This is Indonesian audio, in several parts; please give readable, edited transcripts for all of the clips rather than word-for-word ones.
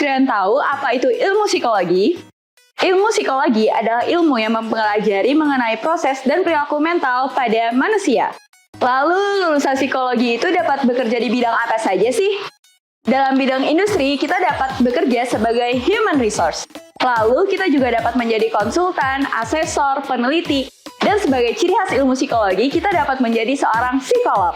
sudah tahu apa itu ilmu psikologi? Ilmu psikologi adalah ilmu yang mempelajari mengenai proses dan perilaku mental pada manusia. Lalu, lulusan psikologi itu dapat bekerja di bidang apa saja sih? Dalam bidang industri, kita dapat bekerja sebagai human resource. Lalu, kita juga dapat menjadi konsultan, asesor, peneliti, dan sebagai ciri khas ilmu psikologi, kita dapat menjadi seorang psikolog.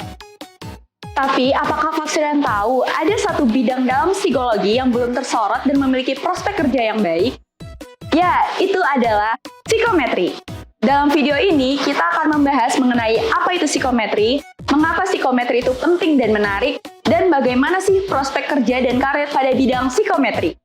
Tapi, apakah Kak sudah tahu ada satu bidang dalam psikologi yang belum tersorot dan memiliki prospek kerja yang baik? Ya, itu adalah psikometri. Dalam video ini, kita akan membahas mengenai apa itu psikometri, mengapa psikometri itu penting dan menarik, dan bagaimana sih prospek kerja dan karir pada bidang psikometri.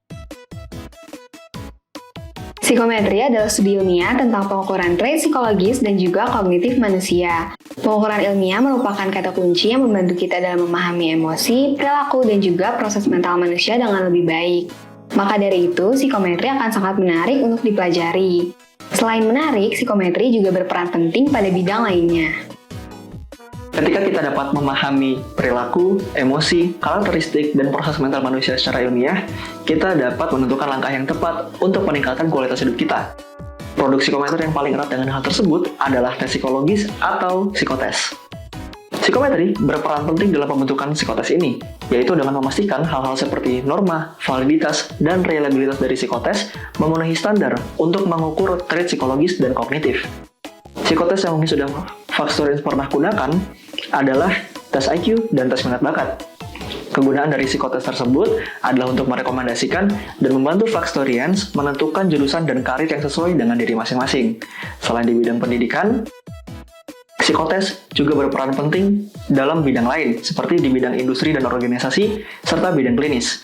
Psikometri adalah studi ilmiah tentang pengukuran trait psikologis dan juga kognitif manusia. Pengukuran ilmiah merupakan kata kunci yang membantu kita dalam memahami emosi, perilaku, dan juga proses mental manusia dengan lebih baik. Maka dari itu, psikometri akan sangat menarik untuk dipelajari. Selain menarik, psikometri juga berperan penting pada bidang lainnya. Ketika kita dapat memahami perilaku, emosi, karakteristik, dan proses mental manusia secara ilmiah, kita dapat menentukan langkah yang tepat untuk meningkatkan kualitas hidup kita. Produk psikometri yang paling erat dengan hal tersebut adalah tes psikologis atau psikotes. Psikometri berperan penting dalam pembentukan psikotes ini, yaitu dengan memastikan hal-hal seperti norma, validitas, dan reliabilitas dari psikotes memenuhi standar untuk mengukur trait psikologis dan kognitif. Psikotes yang mungkin sudah Vaxtorians pernah gunakan adalah tes IQ dan tes minat bakat. Kegunaan dari psikotes tersebut adalah untuk merekomendasikan dan membantu Vaxtorians menentukan jurusan dan karir yang sesuai dengan diri masing-masing. Selain di bidang pendidikan, psikotes juga berperan penting dalam bidang lain, seperti di bidang industri dan organisasi, serta bidang klinis.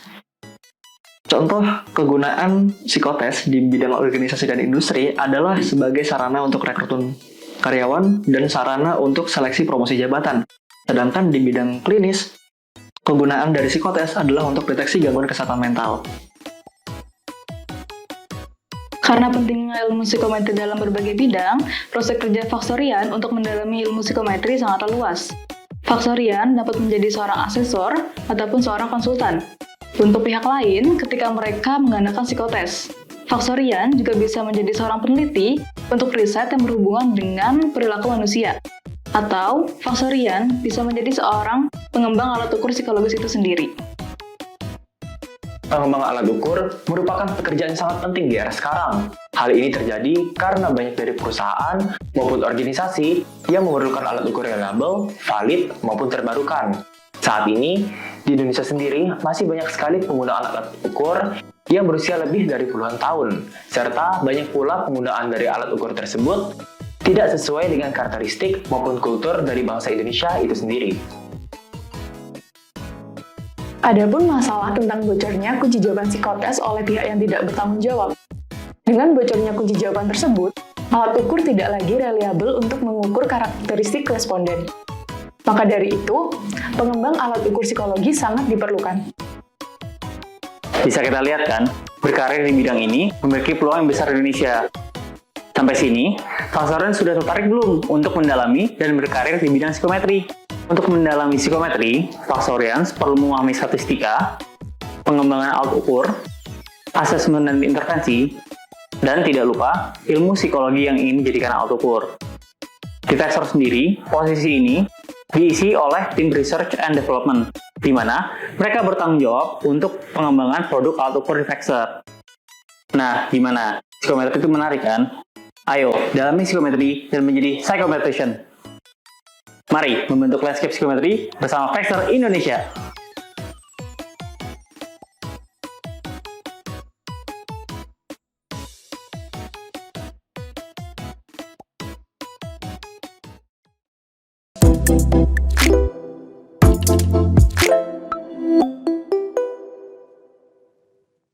Contoh kegunaan psikotes di bidang organisasi dan industri adalah sebagai sarana untuk rekrutmen karyawan dan sarana untuk seleksi promosi jabatan. Sedangkan di bidang klinis, kegunaan dari psikotes adalah untuk deteksi gangguan kesehatan mental. Karena pentingnya ilmu psikometri dalam berbagai bidang, prospek kerja Vaxtorian untuk mendalami ilmu psikometri sangatlah luas. Vaxtorian dapat menjadi seorang asesor ataupun seorang konsultan. Untuk pihak lain, ketika mereka menggunakan psikotes, Vaxtorian juga bisa menjadi seorang peneliti untuk riset yang berhubungan dengan perilaku manusia. Atau, Vaxtorian bisa menjadi seorang pengembang alat ukur psikologis itu sendiri. Pengembangan alat ukur merupakan pekerjaan yang sangat penting di era sekarang. Hal ini terjadi karena banyak dari perusahaan maupun organisasi yang memerlukan alat ukur reliable, valid, maupun terbarukan. Saat ini, di Indonesia sendiri masih banyak sekali penggunaan alat ukur yang berusia lebih dari puluhan tahun, serta banyak pula penggunaan dari alat ukur tersebut tidak sesuai dengan karakteristik maupun kultur dari bangsa Indonesia itu sendiri. Adapun masalah tentang bocornya kunci jawaban psikotes oleh pihak yang tidak bertanggung jawab. Dengan bocornya kunci jawaban tersebut, alat ukur tidak lagi reliable untuk mengukur karakteristik responden. Maka dari itu, pengembang alat ukur psikologi sangat diperlukan. Bisa kita lihat kan, berkarir di bidang ini memiliki peluang yang besar di Indonesia. Sampai sini, Vaxtorians sudah tertarik belum untuk mendalami dan berkarir di bidang psikometri? Untuk mendalami psikometri, Vaxtorians perlu memahami statistika, pengembangan alat ukur, asesmen dan intervensi, dan tidak lupa ilmu psikologi yang ingin dijadikan alat ukur. Di Vaxtor sendiri, posisi ini diisi oleh tim Research and Development, di mana mereka bertanggung jawab untuk pengembangan produk alat ukur di Vaxtor. Nah, gimana? Psikometri itu menarik kan? Ayo, dalami psikometri dan menjadi psychometrician. Mari membentuk landscape psikometri bersama Vaxtor Indonesia.